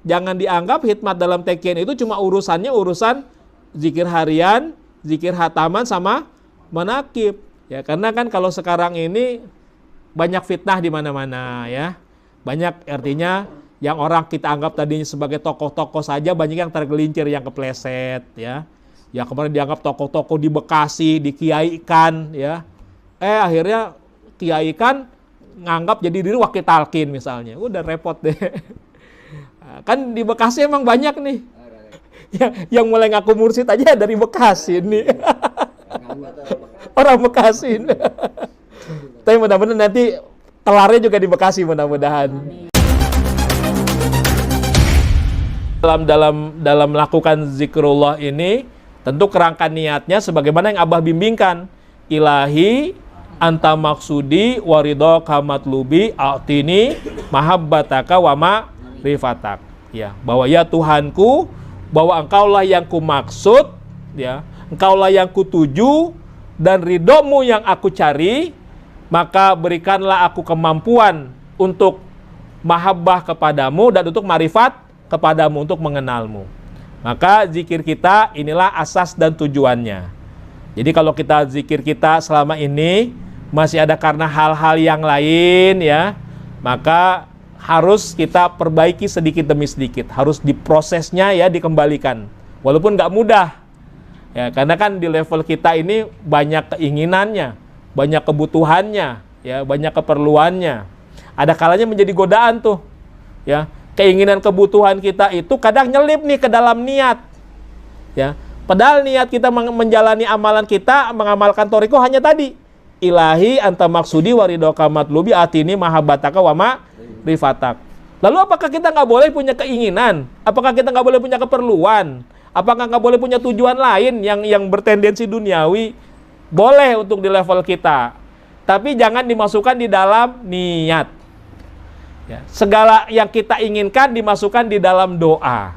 jangan dianggap hikmat dalam tekian itu cuma urusan zikir harian, zikir hataman sama manakib. Ya, karena kan kalau sekarang ini banyak fitnah di mana-mana ya. Banyak artinya yang orang kita anggap tadinya sebagai tokoh-tokoh saja banyak yang tergelincir, yang kepleset ya. Ya kemarin dianggap tokoh-tokoh di Bekasi, dikiaikan ya. Akhirnya kiaikan nganggap jadi diri wakil talqin misalnya. Udah repot deh. Kan di Bekasi emang banyak nih. Yang mulai ngaku mursyid aja dari Bekasi nih. Orang Bekasi. Tapi mudah-mudahan nanti kelarnya juga di Bekasi mudah-mudahan. Dalam melakukan zikrullah ini tentu kerangka niatnya sebagaimana yang Abah bimbingkan. Ilahi anta maksudi waridho kamatlubi a'tini mahabbataka wa ma'rifatak. Ya, bahwa ya Tuhanku, bahwa engkaulah yang ku maksud, ya, engkaulah yang ku tuju dan ridhomu yang aku cari, maka berikanlah aku kemampuan untuk mahabbah kepadamu dan untuk marifat kepadamu, untuk mengenalmu. Maka zikir kita inilah asas dan tujuannya. Jadi kalau kita zikir kita selama ini masih ada karena hal-hal yang lain ya, maka harus kita perbaiki sedikit demi sedikit. Harus diprosesnya ya, dikembalikan. Walaupun nggak mudah. Ya, karena kan di level kita ini banyak keinginannya, banyak kebutuhannya, ya, banyak keperluannya. Ada kalanya menjadi godaan tuh. Ya, keinginan kebutuhan kita itu kadang nyelip nih ke dalam niat. Ya, padahal niat kita menjalani amalan kita, mengamalkan thoriqoh hanya tadi. Ilahi anta maksudi waridho kamatlubi atini mahabbataka wa ma'rifatak. Lalu apakah kita nggak boleh punya keinginan? Apakah kita nggak boleh punya keperluan? Apakah nggak boleh punya tujuan lain yang bertendensi duniawi? Boleh untuk di level kita. Tapi jangan dimasukkan di dalam niat. Ya, segala yang kita inginkan dimasukkan di dalam doa.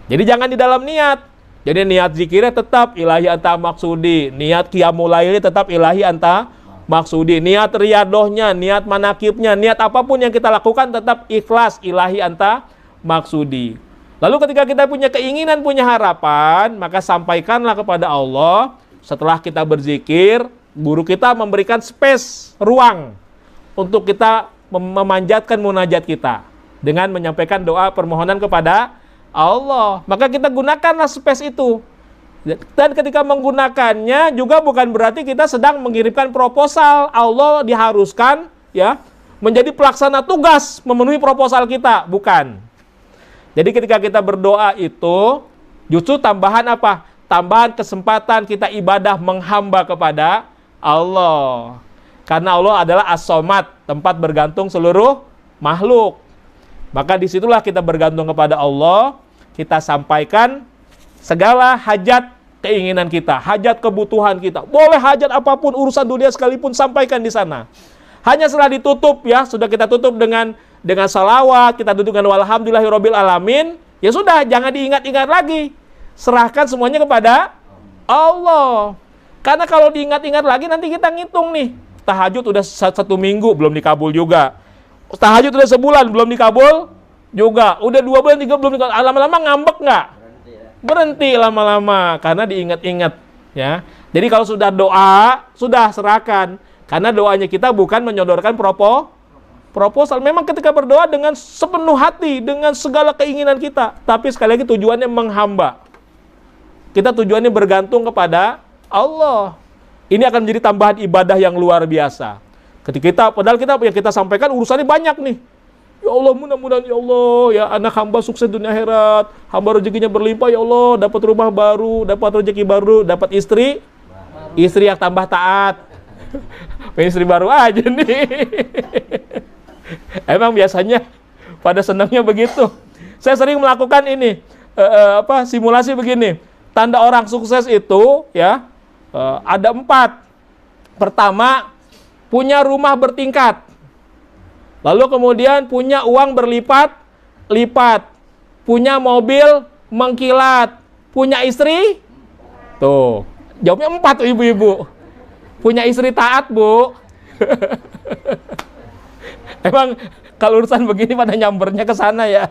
Jadi jangan di dalam niat. Jadi niat zikirnya tetap ilahi anta maksudi, niat qiyamul laili tetap ilahi anta maksudi, niat riyadohnya, niat manakibnya, niat apapun yang kita lakukan tetap ikhlas ilahi anta maksudi. Lalu ketika kita punya keinginan, punya harapan, maka sampaikanlah kepada Allah. Setelah kita berzikir, guru kita memberikan space, ruang untuk kita memanjatkan munajat kita dengan menyampaikan doa permohonan kepada Allah. Maka kita gunakanlah space itu. Dan ketika menggunakannya juga bukan berarti kita sedang mengirimkan proposal. Allah diharuskan ya menjadi pelaksana tugas memenuhi proposal kita, bukan. Jadi ketika kita berdoa itu justru tambahan apa? Tambahan kesempatan kita ibadah menghamba kepada Allah. Karena Allah adalah as-somad, tempat bergantung seluruh makhluk. Maka disitulah kita bergantung kepada Allah. Kita sampaikan segala hajat keinginan kita, hajat kebutuhan kita. Boleh hajat apapun, urusan dunia sekalipun, sampaikan di sana. Hanya setelah ditutup ya, sudah kita tutup dengan salawat, kita tutup dengan walhamdulillahirabbil alamin. Ya sudah, jangan diingat-ingat lagi. Serahkan semuanya kepada Allah. Karena kalau diingat-ingat lagi nanti kita ngitung nih. Tahajud udah 1 minggu belum dikabul juga. Tahajud udah sebulan belum dikabul juga. Udah 2 bulan 3 belum dikabul. Lama-lama ngambek nggak? Berhenti lama-lama karena diingat-ingat ya. Jadi kalau sudah doa, sudah serahkan. Karena doanya kita bukan menyodorkan proposal. Memang ketika berdoa dengan sepenuh hati, dengan segala keinginan kita. Tapi sekali lagi tujuannya menghamba. Kita tujuannya bergantung kepada Allah. Ini akan menjadi tambahan ibadah yang luar biasa. Ketika padahal yang kita sampaikan urusannya banyak nih. Ya Allah, mudah-mudahan ya Allah, ya anak hamba sukses dunia akhirat, hamba rezekinya berlimpah ya Allah, dapat rumah baru, dapat rezeki baru, dapat istri yang tambah taat. Istri baru aja nih. Emang biasanya pada senangnya begitu. Saya sering melakukan ini, simulasi begini. Tanda orang sukses itu ya ada 4. Pertama, punya rumah bertingkat. Lalu kemudian punya uang berlipat-lipat. Punya mobil mengkilat. Punya istri? Tuh, jawabnya 4 tuh ibu-ibu. Punya istri taat, Bu. Emang kalau urusan begini pada nyambernya ke sana ya.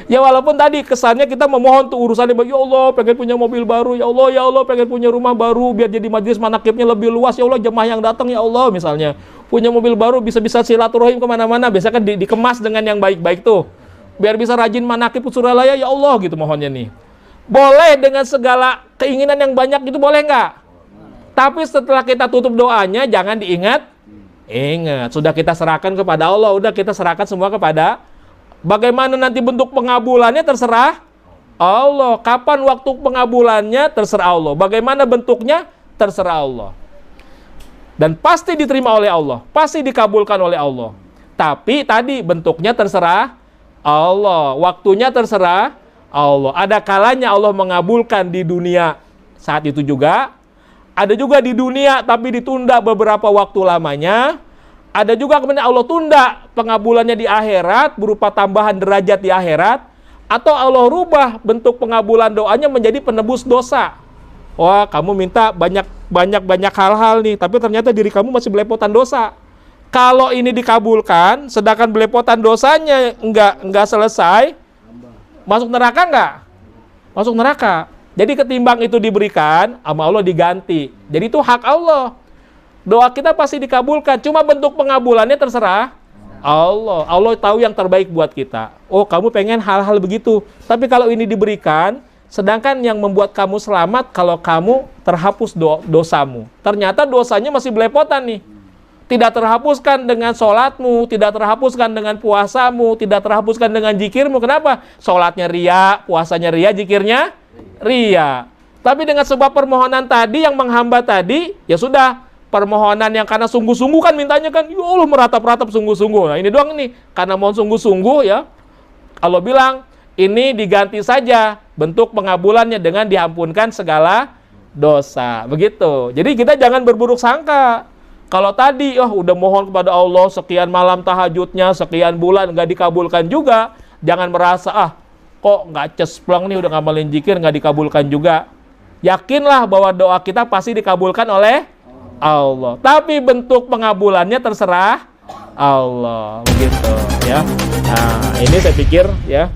Ya walaupun tadi kesannya kita memohon tuh urusannya, ya Allah pengen punya mobil baru, ya Allah pengen punya rumah baru biar jadi majelis manakibnya lebih luas, ya Allah jemaah yang datang ya Allah misalnya punya mobil baru bisa-bisa silaturahim kemana-mana, biasanya kan dikemas dengan yang baik-baik tuh biar bisa rajin manakib Suralaya ya Allah gitu mohonnya nih. Boleh dengan segala keinginan yang banyak gitu, boleh nggak? Tapi setelah kita tutup doanya jangan ingat sudah kita serahkan kepada Allah, udah kita serahkan semua kepada. Bagaimana nanti bentuk pengabulannya terserah Allah. Kapan waktu pengabulannya terserah Allah. Bagaimana bentuknya terserah Allah. Dan pasti diterima oleh Allah, pasti dikabulkan oleh Allah. Tapi tadi bentuknya terserah Allah, waktunya terserah Allah. Ada kalanya Allah mengabulkan di dunia saat itu juga. Ada juga di dunia tapi ditunda beberapa waktu lamanya. Ada juga kemudian Allah tunda pengabulannya di akhirat berupa tambahan derajat di akhirat, atau Allah rubah bentuk pengabulan doanya menjadi penebus dosa. Wah, kamu minta banyak hal-hal nih, tapi ternyata diri kamu masih belepotan dosa. Kalau ini dikabulkan, sedangkan belepotan dosanya enggak selesai, masuk neraka enggak? Masuk neraka. Jadi ketimbang itu diberikan, sama Allah diganti. Jadi itu hak Allah. Doa kita pasti dikabulkan, cuma bentuk pengabulannya terserah Allah. Allah tahu yang terbaik buat kita. Oh, kamu pengen hal-hal begitu. Tapi kalau ini diberikan, sedangkan yang membuat kamu selamat kalau kamu terhapus dosamu. Ternyata dosanya masih belepotan nih. Tidak terhapuskan dengan sholatmu, tidak terhapuskan dengan puasamu, tidak terhapuskan dengan zikirmu. Kenapa? Sholatnya ria, puasanya ria, zikirnya ria. Tapi dengan sebab permohonan tadi yang menghambat tadi, ya sudah. Permohonan yang karena sungguh-sungguh kan mintanya kan, ya Allah meratap-ratap sungguh-sungguh. Nah ini doang nih, karena mohon sungguh-sungguh ya. Allah bilang, ini diganti saja bentuk pengabulannya dengan diampunkan segala dosa. Begitu. Jadi kita jangan berburuk sangka. Kalau tadi, udah mohon kepada Allah sekian malam tahajudnya, sekian bulan nggak dikabulkan juga, jangan merasa, kok nggak cesplong nih udah ngamalin zikir nggak dikabulkan juga. Yakinlah bahwa doa kita pasti dikabulkan oleh Allah. Tapi bentuk pengabulannya terserah Allah. Begitu ya. Nah, ini saya pikir ya